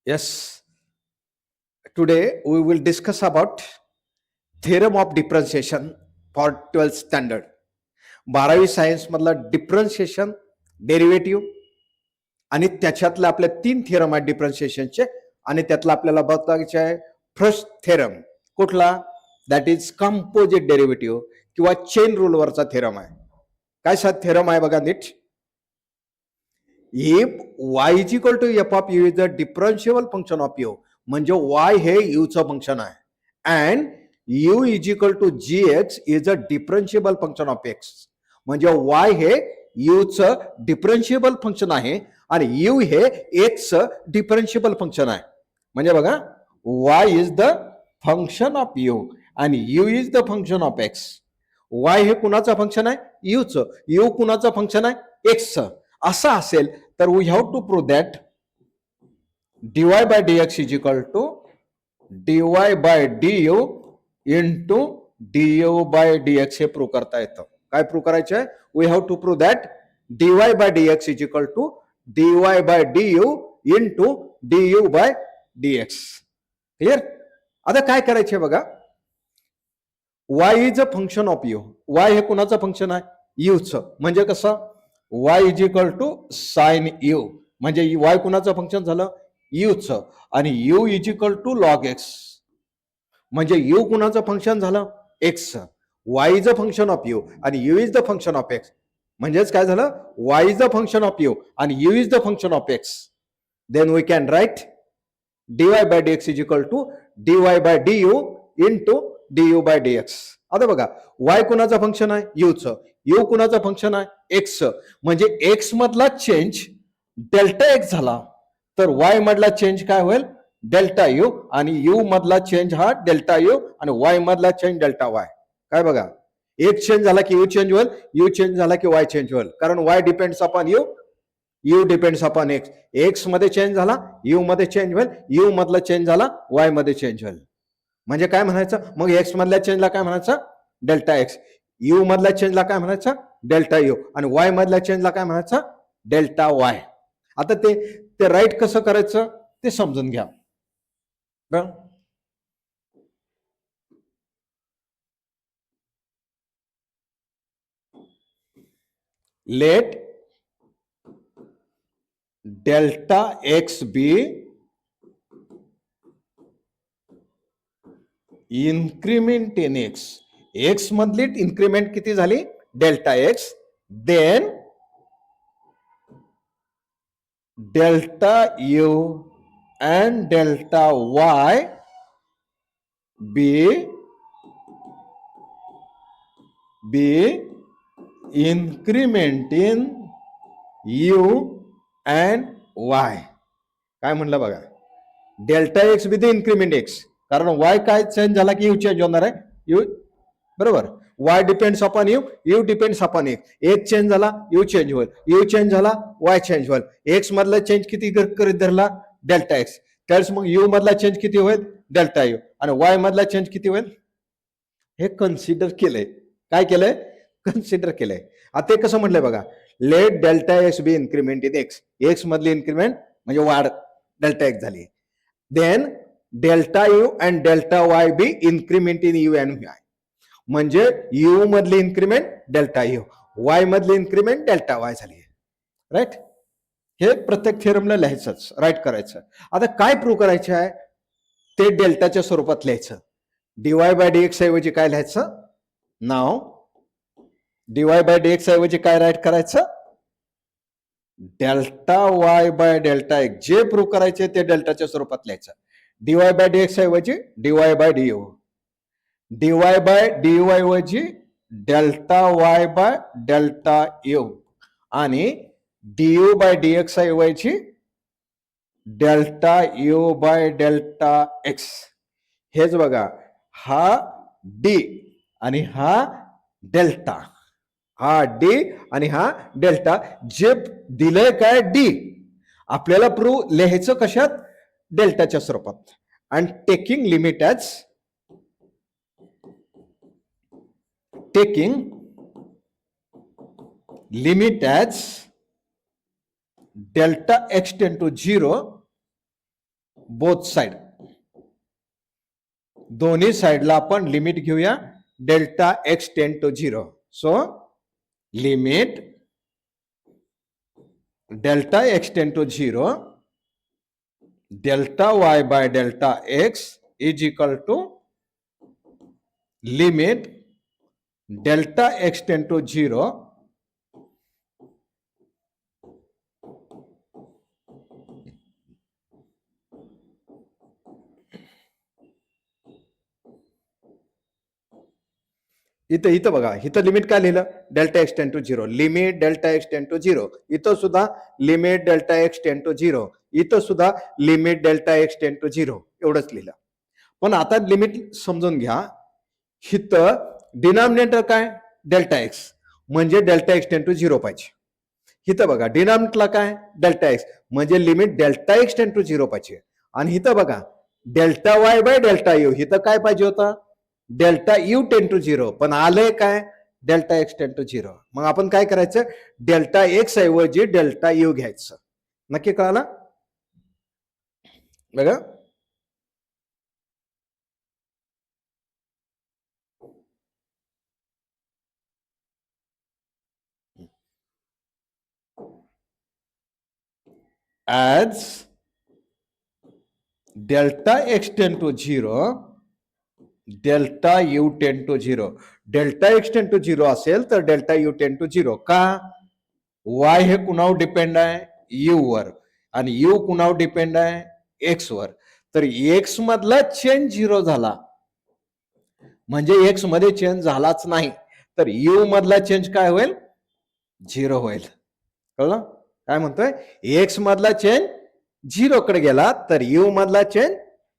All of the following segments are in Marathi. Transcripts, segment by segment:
Yes, today we will discuss about theorem of differentiation for 12th standard. 12वी सायन्स मधला डिफरन्शिएशन, डेरिव्हेटिव्ह आणि त्याच्यातले आपले 3 थिअरम आहेत डिफरन्शिएशनचे आणि त्यातला आपल्याला बघायचे आहे फर्स्ट थिअरम कुठला, दॅट इज कंपोजिट डेरिव्हेटिव्ह किंवा चेन रूलवरचा थिअरम आहे. काय सा थिअरम आहे बघा नीट. If y is equal to f of u is a differentiable function of u, म्हणजे y हे यूचं फंक्शन आहे and u is equal to g x is a differentiable function of x, म्हणजे y हे यूचं डिफरन्शिएबल फंक्शन आहे आणि u हे एक्सचं डिफरन्शिएबल फंक्शन आहे. म्हणजे बघा y is the function of u आणि u is the function of x. y हे कुणाचं फंक्शन आहे, यूचं. u कुणाचं फंक्शन आहे, एक्सचं. असं असेल तर we have to prove that dy by dx is equal to dy by du into du by dx हे प्रूव्ह करता येतं. काय प्रूव्ह करायचं आहे, we have to prove that dy by dx is equal to dy by du into du by dx. Clear. आता काय करायचे बघा, y is a function of u. y हे कुणाचं फंक्शन आहे, यूचं. म्हणजे कसं, y is equal to sine u, म्हणजे y कुणाचं फंक्शन झालं, यूचं. आणि u is equal to log x, म्हणजे u कुणाचं फंक्शन झालं, एक्सचं. y is a function of u आणि u is the function of x, म्हणजेच काय झालं, y is the function of u आणि u is the function of x. Then we can write dy by dx is equal to dy by du into du by dx. आता बघा, y कुणाचं फंक्शन आहे, यूचं. u कुणाचं फंक्शन आहे, एक्सचं. म्हणजे एक्स मधला चेंज डेल्टा एक्स झाला तर y मधला चेंज काय होईल, डेल्टा यू. आणि u मधला चेंज हा डेल्टा यू आणि y मधला चेंज डेल्टा वाय. काय बघा, एक चेंज झाला की u चेंज होईल, u चेंज झाला की y चेंज होईल, कारण y depends upon u, u depends upon x. X मध्ये चेंज झाला, u मध्ये चेंज होईल, u मधला चेंज झाला, y मध्ये चेंज होईल. म्हणजे काय म्हणायचं मग, एक्स मधल्या चेंजला काय म्हणायचं, डेल्टा एक्स. यू मधल्या चेंजला काय म्हणायचं, डेल्टा यू. आणि वाय मधल्या चेंजला काय म्हणायचं, डेल्टा वाय. आता ते राईट कसं करायचं ते समजून घ्या. Let delta x be increment in x. X मधली इन्क्रीमेंट किती झाली, delta x. Then delta u and delta y be increment in u and y. काय म्हणलं बघा, delta x be the increment x, कारण वाय काय चेंज झाला की यू चेंज होणार आहे, यू. बरोबर. Y depends upon u, u depends upon x. X change झाला, यू चेंज होईल, यू चेंज झाला, वाय चेंज होईल. एक्स मधला चेंज किती करीत धरला, डेल्टा एक्स. त्यावेळेस मग यू मधला चेंज किती होईल, डेल्टा यू. आणि वाय मधला चेंज किती होईल, हे कन्सिडर केलंय. काय केलंय, कन्सिडर केलंय. आता ते कसं म्हटलंय बघा, let delta x be increment in x. X मधली इन्क्रीमेंट म्हणजे वाढ, डेल्टा एक्स झाली. Then delta u and delta y be increment in u and y, म्हणजे यू मधली इन्क्रीमेंट डेल्टा यू, वाय मधली इन्क्रीमेंट डेल्टा वाय झाली. राईट. हे प्रत्येक थिअरमला लिहायचंच, राईट करायचं. आता काय प्रूव्ह करायचं आहे ते डेल्टाच्या स्वरूपात लिहायचं. डीवाय बाय डीएक्स ऐवजी काय लिहायचं, नाव डीवाय बाय डीएक्स ऐवजी काय राईट करायचं, delta y by delta x. जे प्रूव्ह करायचे ते डेल्टाच्या स्वरूपात लिहायचं. डीवाय बाय डीएक्स ऐवजी dy by du, dy by du ऐवजी delta y by delta u आणि डीयू बाय डीएक्स ऐवजी delta u by delta x. हेच बघा, हा डी आणि हा डेल्टा, हा डी आणि हा डेल्टा. जे दिलंय काय, डी, आपल्याला प्रूव्ह लिहायचं कशात, डेल्टाच्या स्वरूपात. And taking limit as delta x tend to 0 both side, दोन्ही साइडला आपण लिमिट घेऊया delta x tend to 0. So limit delta x tend to 0 delta y by delta x is equal to limit delta x tend to 0 इथं इथं बघा, इथं लिमिट काय लिहिलं, delta x tend to 0, limit delta x tend to 0. इथं सुद्धा limit delta x tend to 0, इथं सुद्धा limit delta x tend to 0 एवढंच लिहिलं. पण आता लिमिट समजून घ्या, इथं डिनॉमिनेटर काय डेल्टा एक्स, म्हणजे डेल्टा एक्स टेन टू 0 पाहिजे. इथं बघा डिनॉमिनेटरला काय डेल्टा एक्स, म्हणजे limit delta x tend to 0 पाहिजे. आणि इथं बघा delta y by delta u, इथं काय पाहिजे होता डेल्टा यू टेन टू 0, पण आलंय काय डेल्टा एक्स टेन टू 0. मग आपण काय करायचं, डेल्टा एक्स ऐवजी डेल्टा यू घ्यायचं. नक्की कळालं बघा. as delta x tend to 0 delta u tend to 0, delta x tend to 0 असेल तर डेल्टा यू टेन टू 0. का, वाय हे कुणावर डिपेंड आहे यू वर, आणि यू कुणावर डिपेंड आहे एक्स वर. तर एक्स मधला चेंज 0 झाला म्हणजे एक्स मध्ये चेंज झालाच नाही, तर यू मधला चेंज काय होईल 0 होईल. कळलं काय म्हणतोय, एक्स मधला चेंज 0 कडे गेला तर यू मधला चेंज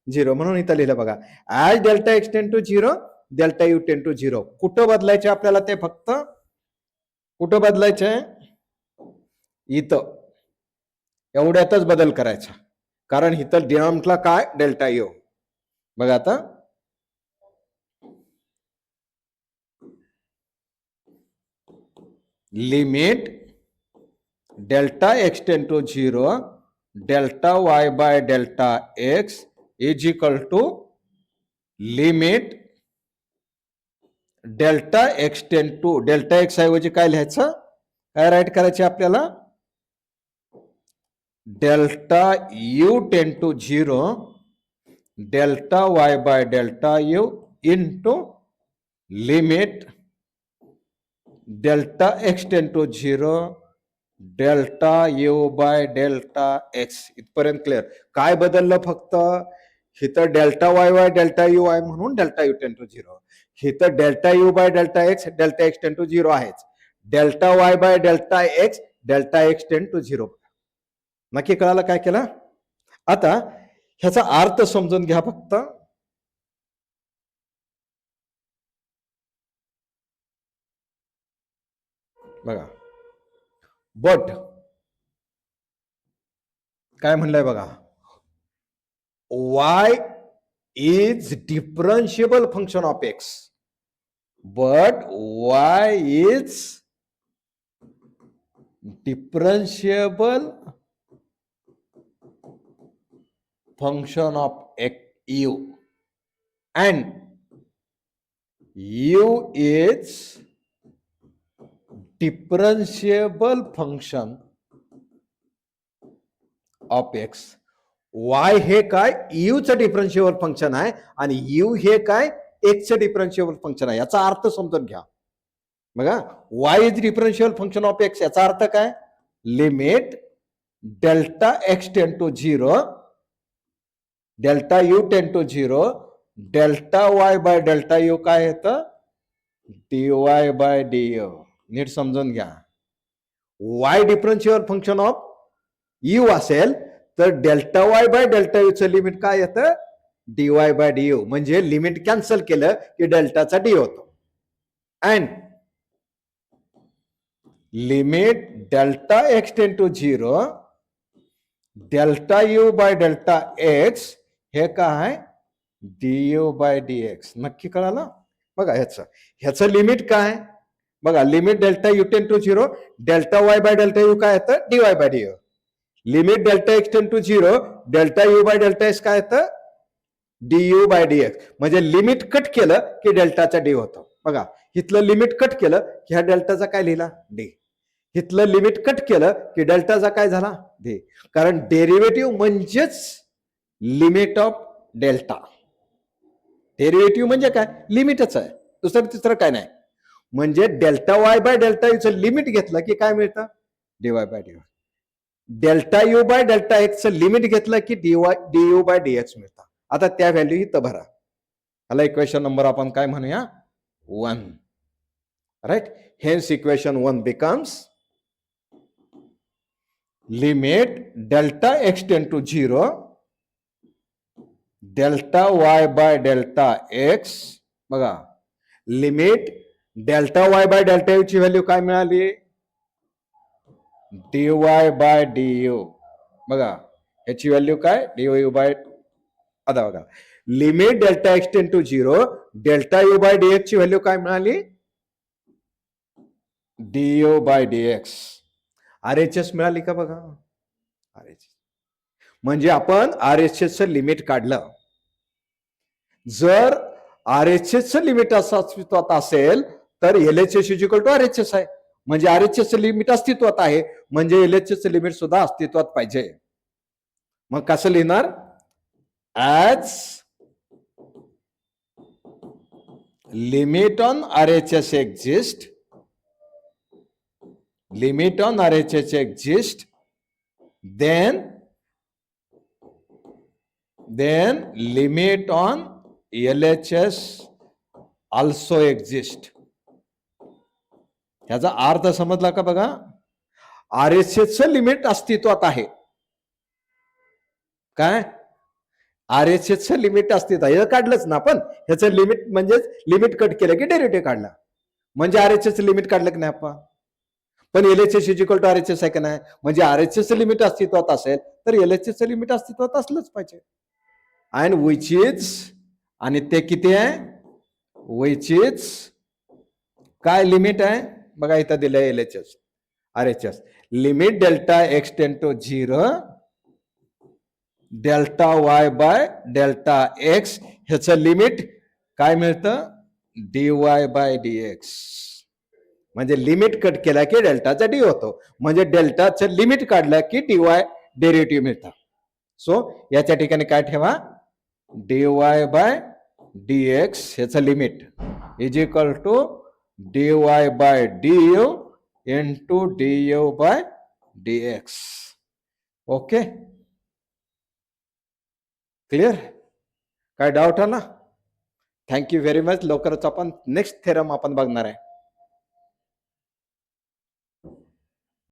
0. म्हणून इथं लिहिलं बघा, as delta x tend to 0 delta u tend to 0. कुठं बदलायचे आपल्याला, ते फक्त कुठं बदलायचे इथं, एवढ्यातच बदल करायचा, कारण इथं डिनॉमिनेटरला काय डेल्टा यू. बघा आता limit delta x tend to 0 delta y by delta x is equal to limit delta x tend to, delta x ऐवजी काय लिहायचं, काय राईट करायचे आपल्याला, delta u tend to 0 delta y by delta u into limit delta x tend to 0 delta u by delta x. इथपर्यंत क्लिअर. काय बदललं फक्त, इथं delta y by delta u आहे म्हणून डेल्टा यू टेन टू 0, इथं delta u by delta x tend to 0 आहेच, delta y by delta x tend to 0. नक्की कळालं काय केलं. आता ह्याचा अर्थ समजून घ्या फक्त. बघा बट काय म्हणलंय बघा, y is differentiable function of x, but y is differentiable function of u, and u is differentiable function of x. y हे काय u चं डिफरन्शिएबल फंक्शन आहे आणि u हे काय x चं डिफरन्शिएबल फंक्शन आहे. याचा अर्थ समजून घ्या. बघा y is differentiable function of x, याचा अर्थ काय, limit delta x tend to 0 delta u tend to 0 delta y by delta u काय येतं dy बाय du. नीट समजून घ्या. y differentiable function of u असेल तर delta y by delta u चं लिमिट काय येतं dy बाय du, म्हणजे लिमिट कॅन्सल केलं की डेल्टाचा डी होतो. And limit delta x tend to 0 delta u by delta x हे काय du बाय dx. नक्की कळालं. बघा ह्याचं लिमिट काय, बघा limit delta u tend to 0 delta y by delta u काय येतं dy by du, limit delta x tend to 0 delta u by delta x काय येतं डी बाय डी एक्स. म्हणजे लिमिट कट केलं की डेल्टाचा डी होतो. बघा इथलं लिमिट कट केलं की ह्या डेल्टाचा काय लिहिला डी. इथलं लिमिट कट केलं की डेल्टाचा काय झाला डी. कारण डेरिव्हेटिव्ह म्हणजेच लिमिट ऑफ डेल्टा. डेरिव्हेटिव्ह म्हणजे काय लिमिटच आहे, दुसरं तिसरं काय नाही. म्हणजे डेल्टा वाय बाय डेल्टा यूचं लिमिट घेतलं की काय मिळतं dy by D. Delta u by delta एक्सचं लिमिट घेतलं की D u by D x मिळतं. आता त्या व्हॅल्यू इथं भरा. ह्याला इक्वेशन नंबर आपण काय म्हणूया 1. Right. Hence equation 1 becomes limit delta x tend to 0 delta y by delta x. बघा limit delta y by delta u ची व्हॅल्यू काय मिळाली D y by D u. बघा याची व्हॅल्यू काय डी यू बाय. आता बघा limit delta x tend to 0 delta u by D x ची व्हॅल्यू काय मिळाली D u by D x. RHS मिळाली का बघा RHS. म्हणजे आपण RHS चं लिमिट काढलं. जर RHS चं लिमिट असं अस्तित्वात असेल तर LHS इक्वल टू RHS आहे. म्हणजे RHS चं लिमिट अस्तित्वात आहे म्हणजे LHS चं लिमिट सुद्धा अस्तित्वात पाहिजे. मग कसं लिहिणार as limit on RHS exist. limit on RHS exist, then limit on LHS also exist. ह्याचा अर्थ समजला का बघा. RHS चं लिमिट अस्तित्वात आहे. काय RHS चं लिमिट अस्तित्वात हे काढलंच ना आपण. ह्याचं लिमिट म्हणजेच लिमिट कट केलं की डेरिव्हेटिव्ह काढला म्हणजे RHS चं लिमिट काढलं की नाही आपण. पण LHS इक्वल टू RHS आहे का नाही. म्हणजे RHS चं लिमिट अस्तित्वात असेल तर LHS चं लिमिट अस्तित्वात असलंच पाहिजे. अँड विच इज आणि ते किती आहे विच इज काय लिमिट आहे बघा इथं दिलंय LHS RHS limit delta x tend to 0 delta y by delta x. ह्याचं लिमिट काय मिळतं dy बाय dx. म्हणजे लिमिट कट केला की डेल्टाचा डी होतो. म्हणजे डेल्टाचं लिमिट काढलं की डीवाय डेरिव्हेटिव्ह मिळतं. सो याच्या ठिकाणी काय ठेवा dy बाय dx ह्याचं limit is equal to dy by du into du by dx. Okay clear. काय डाऊट आला. Thank you very much. लवकरच आपण नेक्स्ट थेरम आपण बघणार आहे.